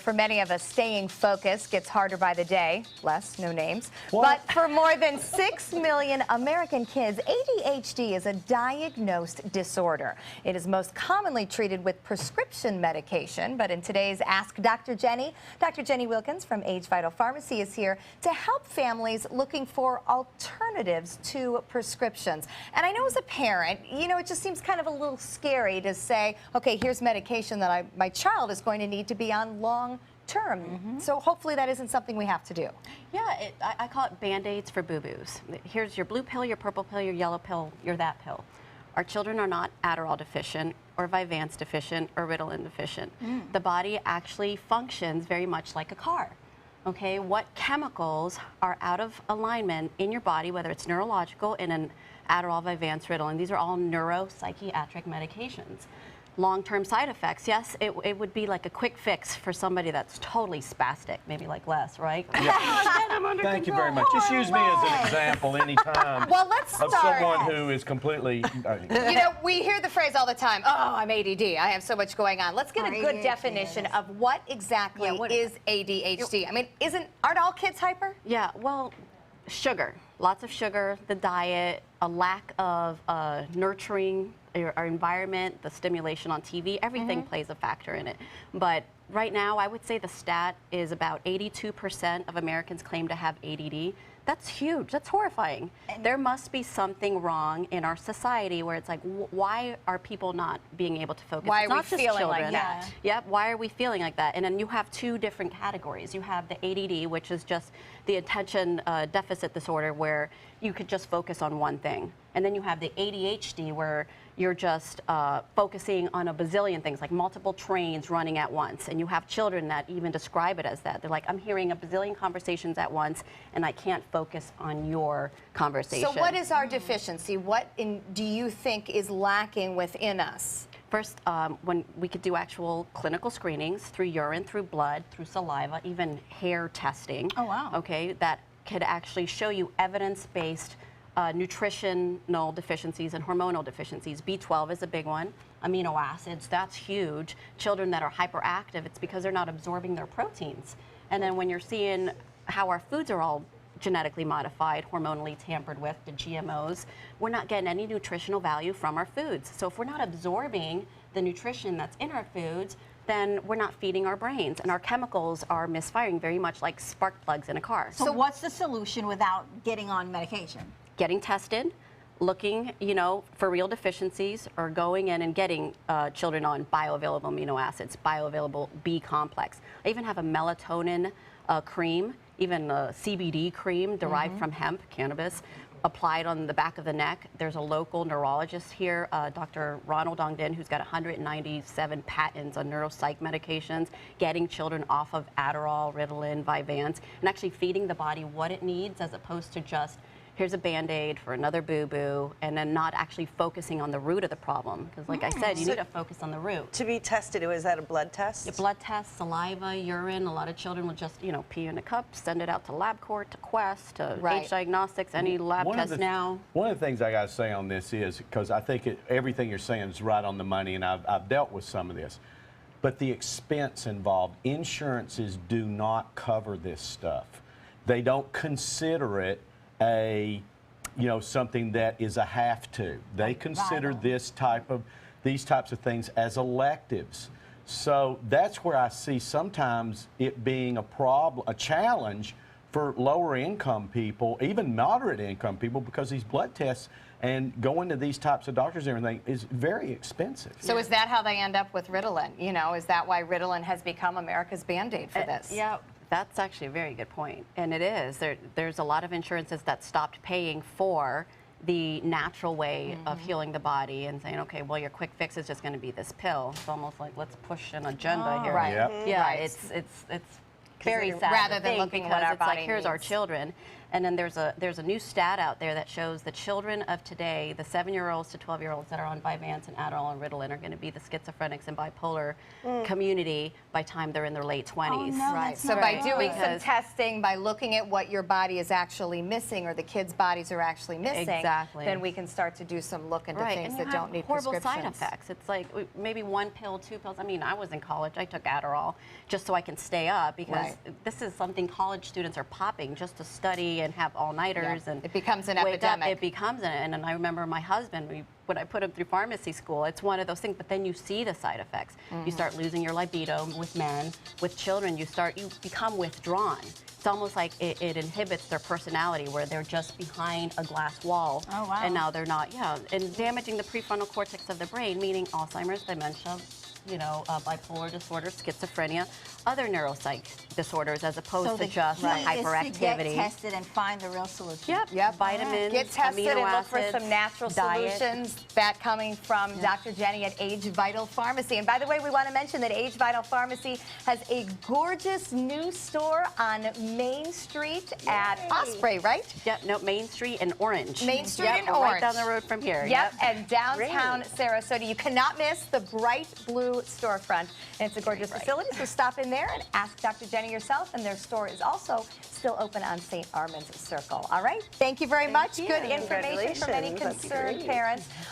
For many of us, staying focused gets harder by the day. Less, no names. What? But for more than 6 million American kids, ADHD is a diagnosed disorder. It is most commonly treated with prescription medication. But in today's Ask Dr. Jenny Wilkins from Age Vital Pharmacy is here to help families looking for alternatives to prescriptions. And I know as a parent, you know, it just seems kind of a little scary to say, okay, here's medication that my child is going to need to be on long term. So hopefully that isn't something we have to do. Yeah, I call it Band-Aids for boo-boos. Here's your blue pill, your purple pill, your yellow pill, your that pill. Our children are not Adderall deficient or Vyvanse deficient or Ritalin deficient. The body actually functions very much like a car. Okay, what chemicals are out of alignment in your body, whether it's neurological in an Adderall, Vyvanse, Ritalin, these are all neuropsychiatric medications. Long-term side effects, yes, it would be like a quick fix for somebody that's totally spastic, maybe like Les, right? Yeah. Thank you very much. Just use me as an example anytime. Well, let's of start. someone who is completely. You know, we hear the phrase all the time, oh, I'm ADD, I have so much going on. Let's get a good definition of what exactly is ADHD. I mean, aren't all kids hyper? Yeah, well, sugar, lots of sugar, the diet, a lack of nurturing our environment, the stimulation on TV, everything plays a factor in it. But right now, I would say the stat is about 82% of Americans claim to have ADD. That's huge. That's horrifying. There must be something wrong in our society where it's like, why are people not being able to focus? Why it's are not we just feeling children. like that? Yep, why are we feeling like that? And then you have two different categories. You have the ADD, which is just the attention deficit disorder where you could just focus on one thing. And then you have the ADHD where you're just focusing on a bazillion things, like multiple trains running at once. And you have children that even describe it as that. They're like, I'm hearing a bazillion conversations at once, and I can't focus on your conversation. So what is our deficiency? What do you think is lacking within us? First, when we could do actual clinical screenings through urine, through blood, through saliva, even hair testing. Oh, wow. Okay, that could actually show you evidence-based nutritional deficiencies and hormonal deficiencies. B12 is a big one. Amino acids, that's huge. Children that are hyperactive, it's because they're not absorbing their proteins. And then when you're seeing how our foods are all genetically modified, hormonally tampered with, the GMOs, we're not getting any nutritional value from our foods. So if we're not absorbing the nutrition that's in our foods, then we're not feeding our brains, and our chemicals are misfiring very much like spark plugs in a car. So what's the solution without getting on medication? Getting Tested, looking, you know, for real deficiencies, or going in and getting children on bioavailable amino acids, bioavailable B complex. I even have a melatonin cream, even a CBD cream derived from hemp, cannabis, applied on the back of the neck. There's a local neurologist here, Dr. Ronald Dongdin, who's got 197 patents on neuropsych medications, getting children off of Adderall, Ritalin, Vyvanse, and actually feeding the body what it needs as opposed to just here's a Band-Aid for another boo-boo, and then not actually focusing on the root of the problem. Because like I said, you need to focus on the root. To be tested, is that a blood test? A blood test, saliva, urine. A lot of children will just, you know, pee in a cup, send it out to LabCorp, to Quest, to Age Diagnostics, any lab test now. One of the things I got to say on this is, because I think everything you're saying is right on the money, and I've dealt with some of this, but the expense involved, insurances do not cover this stuff. They don't consider it something that is a have to. They consider these types of things as electives. So that's where I see sometimes it being a problem, a challenge for lower income people, even moderate income people, because these blood tests and going to these types of doctors and everything is very expensive. So is that how they end up with Ritalin? You know, is that why Ritalin has become America's Band-Aid for this? Yeah. That's actually a very good point, and it is. There's a lot of insurances that stopped paying for the natural way of healing the body and saying, okay, well, your quick fix is just going to be this pill. It's almost like, let's push an agenda here. Right. Yep. Yeah, it's very sad. Rather than looking at what our it's like, body here's our needs. children. And then there's a new stat out there that shows the children of today, the 7-year-olds to 12-year-olds that are on Vyvanse and Adderall and Ritalin, are going to be the schizophrenics and bipolar community by time they're in their late 20s. Oh, no, Right. that's So not by good. doing some Because- testing, by looking at what your body is actually missing or the kids' bodies are actually missing, Exactly. then we can start to do some look into Right, things and you that have don't need horrible prescriptions. side effects. It's like maybe 1 pill, 2 pills. I mean, I was in college. I took Adderall just so I can stay up because Right. this is something college students are popping just to study and have all-nighters Yeah, and it becomes an wake up. epidemic. It becomes an. And I remember my husband. When I put him through pharmacy school, it's one of those things. But then you see the side effects. You start losing your libido with men. With children, you become withdrawn. It's almost like it inhibits their personality, where they're just behind a glass wall. Oh, wow. And now they're not. Yeah, and damaging the prefrontal cortex of the brain, meaning Alzheimer's, dementia, bipolar disorder, schizophrenia, other neuropsych disorders, as opposed So to the just the key is to get hyperactivity. tested and find the real solution. Yep. Vitamins, Get tested amino and look for acids, some natural diet. solutions. That coming from Dr. Jenny at Age Vital Pharmacy. And by the way, we want to mention that Age Vital Pharmacy has a gorgeous new store on Main Street at Osprey, right? Yep, no, Main Street and Orange. Main Street Yep, and right Orange. down the road from here. Yep, and downtown Great. Sarasota. You cannot miss the bright blue storefront. And it's a gorgeous facility, so stop in there and ask Dr. Jenny yourself. And their store is also still open on St. Armand's Circle. All right, thank you very much. you. Good information for many Congratulations. That's concerned great. parents.